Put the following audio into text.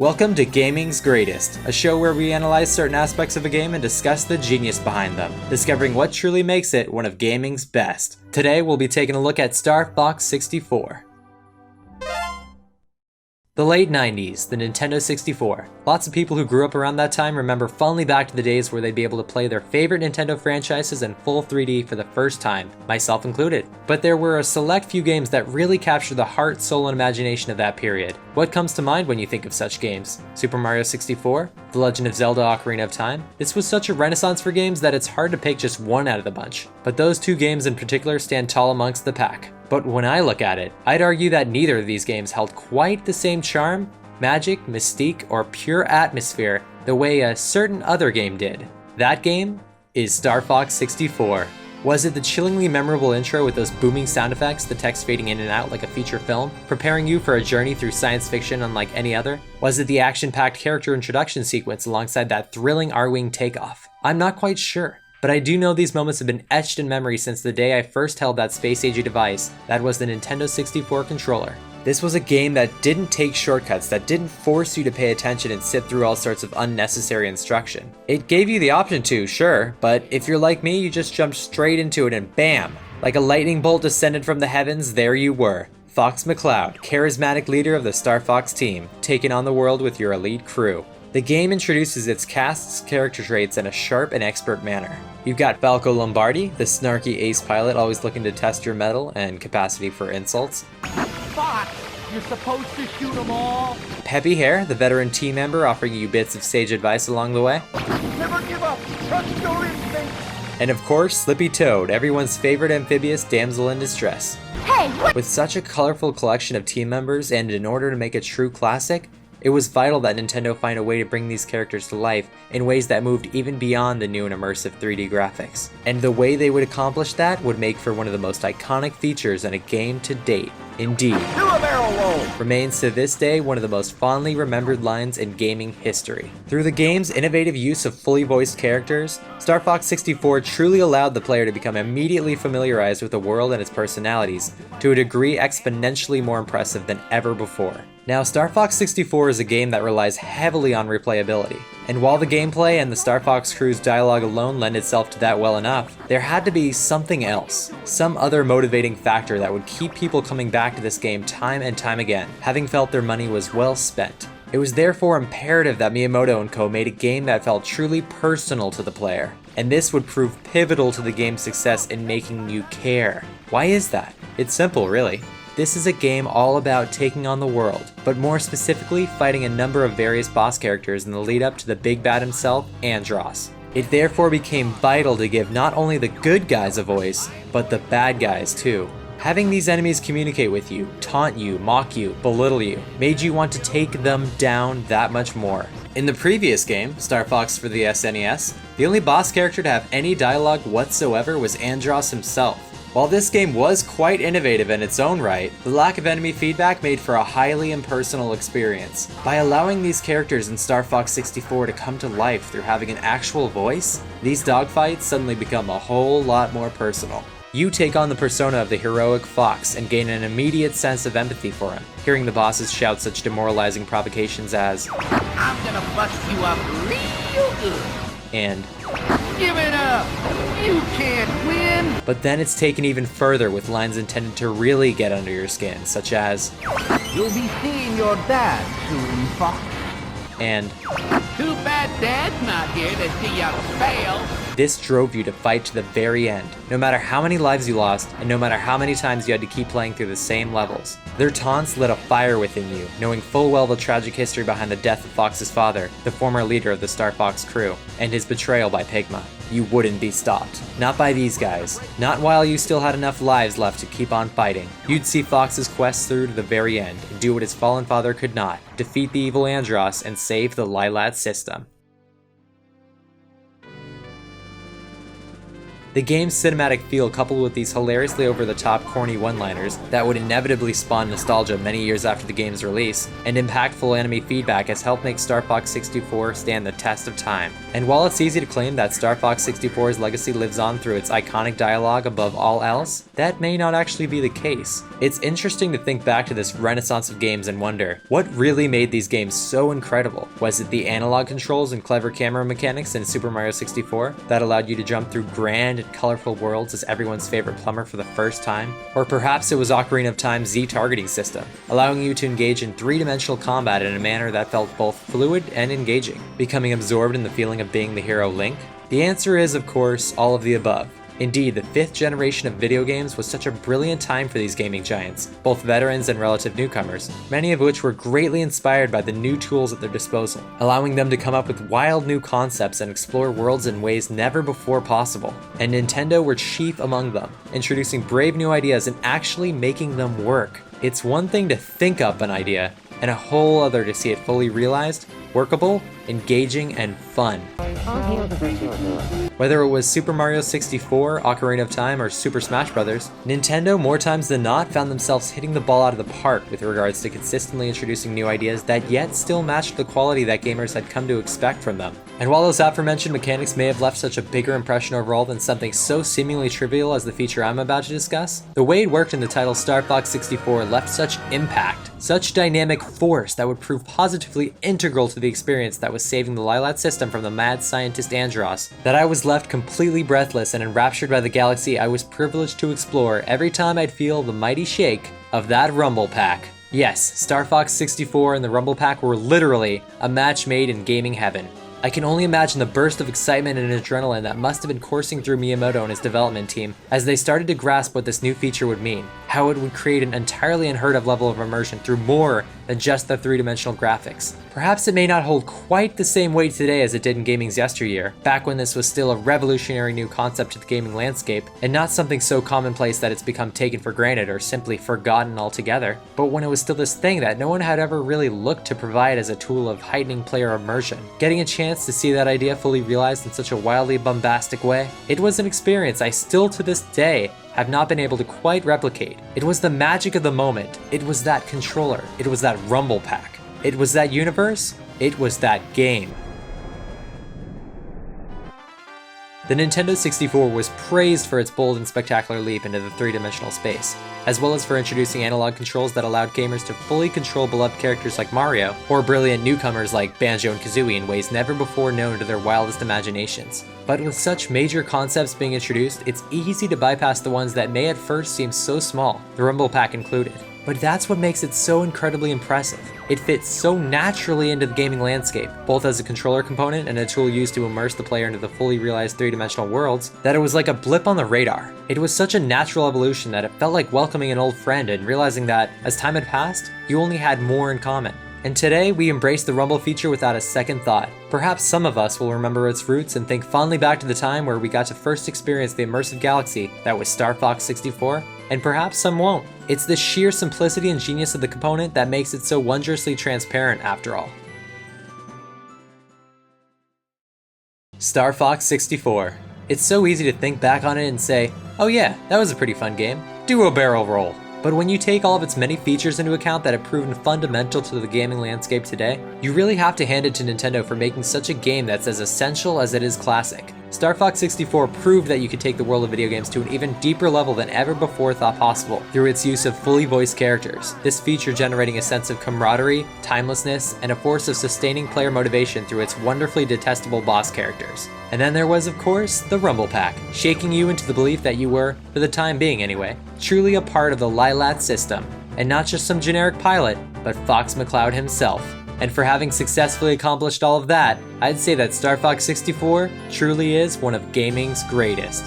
Welcome to Gaming's Greatest, a show where we analyze certain aspects of a game and discuss the genius behind them, discovering what truly makes it one of gaming's best. Today we'll be taking a look at Star Fox 64. The late 90s, the Nintendo 64. Lots of people who grew up around that time remember fondly back to the days where they'd be able to play their favorite Nintendo franchises in full 3D for the first time, myself included. But there were a select few games that really captured the heart, soul, and imagination of that period. What comes to mind when you think of such games? Super Mario 64? The Legend of Zelda: Ocarina of Time? This was such a renaissance for games that it's hard to pick just one out of the bunch. But those two games in particular stand tall amongst the pack. But when I look at it, I'd argue that neither of these games held quite the same charm, magic, mystique, or pure atmosphere the way a certain other game did. That game is Star Fox 64. Was it the chillingly memorable intro with those booming sound effects, the text fading in and out like a feature film, preparing you for a journey through science fiction unlike any other? Was it the action-packed character introduction sequence alongside that thrilling R-Wing takeoff? I'm not quite sure. But I do know these moments have been etched in memory since the day I first held that space-agey device that was the Nintendo 64 controller. This was a game that didn't take shortcuts, that didn't force you to pay attention and sit through all sorts of unnecessary instruction. It gave you the option to, sure, but if you're like me, you just jumped straight into it and bam! Like a lightning bolt descended from the heavens, there you were. Fox McCloud, charismatic leader of the Star Fox team, taking on the world with your elite crew. The game introduces its cast's character traits in a sharp and expert manner. You've got Falco Lombardi, the snarky ace pilot always looking to test your mettle and capacity for insults. Fox, you're supposed to shoot them all. Peppy Hare, the veteran team member offering you bits of sage advice along the way. Never give up. Trust your instincts. And of course, Slippy Toad, everyone's favorite amphibious damsel in distress. Hey, what? With such a colorful collection of team members, and in order to make a true classic, it was vital that Nintendo find a way to bring these characters to life in ways that moved even beyond the new and immersive 3D graphics. And the way they would accomplish that would make for one of the most iconic features in a game to date. Indeed, Do a barrel roll. remains to this day one of the most fondly remembered lines in gaming history. Through the game's innovative use of fully voiced characters, Star Fox 64 truly allowed the player to become immediately familiarized with the world and its personalities, to a degree exponentially more impressive than ever before. Now, Star Fox 64 is a game that relies heavily on replayability, and while the gameplay and the Star Fox crew's dialogue alone lend itself to that well enough, there had to be something else, some other motivating factor that would keep people coming back to this game time and time again, having felt their money was well spent. It was therefore imperative that Miyamoto and co. made a game that felt truly personal to the player, and this would prove pivotal to the game's success in making you care. Why is that? It's simple, really. This is a game all about taking on the world, but more specifically fighting a number of various boss characters in the lead up to the big bad himself, Andross. It therefore became vital to give not only the good guys a voice, but the bad guys too. Having these enemies communicate with you, taunt you, mock you, belittle you, made you want to take them down that much more. In the previous game, Star Fox for the SNES, the only boss character to have any dialogue whatsoever was Andross himself. While this game was quite innovative in its own right, the lack of enemy feedback made for a highly impersonal experience. By allowing these characters in Star Fox 64 to come to life through having an actual voice, these dogfights suddenly become a whole lot more personal. You take on the persona of the heroic Fox and gain an immediate sense of empathy for him, hearing the bosses shout such demoralizing provocations as, I'm gonna bust you up real good. and Give it up. You can't win. but then it's taken even further with lines intended to really get under your skin, such as, You'll be seeing your dad soon, Fox. and Too bad Dad's not here to see you fail. this drove you to fight to the very end, no matter how many lives you lost, and no matter how many times you had to keep playing through the same levels. Their taunts lit a fire within you, knowing full well the tragic history behind the death of Fox's father, the former leader of the Star Fox crew, and his betrayal by Pigma. You wouldn't be stopped. Not by these guys. Not while you still had enough lives left to keep on fighting. You'd see Fox's quest through to the very end, and do what his fallen father could not, defeat the evil Andross and save the Lilat system. The game's cinematic feel, coupled with these hilariously over-the-top corny one-liners that would inevitably spawn nostalgia many years after the game's release, and impactful enemy feedback has helped make Star Fox 64 stand the test of time. And while it's easy to claim that Star Fox 64's legacy lives on through its iconic dialogue above all else, that may not actually be the case. It's interesting to think back to this renaissance of games and wonder, what really made these games so incredible? Was it the analog controls and clever camera mechanics in Super Mario 64 that allowed you to jump through grand and colorful worlds as everyone's favorite plumber for the first time? Or perhaps it was Ocarina of Time's Z-targeting system, allowing you to engage in three-dimensional combat in a manner that felt both fluid and engaging, becoming absorbed in the feeling of being the hero Link? The answer is, of course, all of the above. Indeed, the 5th generation of video games was such a brilliant time for these gaming giants, both veterans and relative newcomers, many of which were greatly inspired by the new tools at their disposal, allowing them to come up with wild new concepts and explore worlds in ways never before possible. And Nintendo were chief among them, introducing brave new ideas and actually making them work. It's one thing to think up an idea, and a whole other to see it fully realized, workable, engaging, and fun. Whether it was Super Mario 64, Ocarina of Time, or Super Smash Bros., Nintendo more times than not found themselves hitting the ball out of the park with regards to consistently introducing new ideas that yet still matched the quality that gamers had come to expect from them. And while those aforementioned mechanics may have left such a bigger impression overall than something so seemingly trivial as the feature I'm about to discuss, the way it worked in the title Star Fox 64 left such impact, such dynamic force that would prove positively integral to the experience that was saving the Lylat system from the mad scientist Andros, that I was left completely breathless and enraptured by the galaxy I was privileged to explore every time I'd feel the mighty shake of that Rumble Pack. Yes, Star Fox 64 and the Rumble Pack were literally a match made in gaming heaven. I can only imagine the burst of excitement and adrenaline that must have been coursing through Miyamoto and his development team as they started to grasp what this new feature would mean, how it would create an entirely unheard of level of immersion through more than just the three-dimensional graphics. Perhaps it may not hold quite the same weight today as it did in gaming's yesteryear, back when this was still a revolutionary new concept to the gaming landscape, and not something so commonplace that it's become taken for granted or simply forgotten altogether, but when it was still this thing that no one had ever really looked to provide as a tool of heightening player immersion. Getting a chance to see that idea fully realized in such a wildly bombastic way, it was an experience I still to this day have not been able to quite replicate. It was the magic of the moment. It was that controller. It was that Rumble Pack. It was that universe. It was that game. The Nintendo 64 was praised for its bold and spectacular leap into the three-dimensional space, as well as for introducing analog controls that allowed gamers to fully control beloved characters like Mario, or brilliant newcomers like Banjo and Kazooie in ways never before known to their wildest imaginations. But with such major concepts being introduced, it's easy to bypass the ones that may at first seem so small, the Rumble Pack included. But that's what makes it so incredibly impressive. It fits so naturally into the gaming landscape, both as a controller component and a tool used to immerse the player into the fully realized three-dimensional worlds, that it was like a blip on the radar. It was such a natural evolution that it felt like welcoming an old friend and realizing that, as time had passed, you only had more in common. And today, we embrace the Rumble feature without a second thought. Perhaps some of us will remember its roots and think fondly back to the time where we got to first experience the immersive galaxy that was Star Fox 64, and perhaps some won't. It's the sheer simplicity and genius of the component that makes it so wondrously transparent after all. Star Fox 64. It's so easy to think back on it and say, oh yeah, that was a pretty fun game. Do a barrel roll. But when you take all of its many features into account that have proven fundamental to the gaming landscape today, you really have to hand it to Nintendo for making such a game that's as essential as it is classic. Star Fox 64 proved that you could take the world of video games to an even deeper level than ever before thought possible through its use of fully voiced characters, this feature generating a sense of camaraderie, timelessness, and a force of sustaining player motivation through its wonderfully detestable boss characters. And then there was, of course, the Rumble Pack, shaking you into the belief that you were, for the time being anyway, truly a part of the Lylat system, and not just some generic pilot, but Fox McCloud himself. And for having successfully accomplished all of that, I'd say that Star Fox 64 truly is one of gaming's greatest.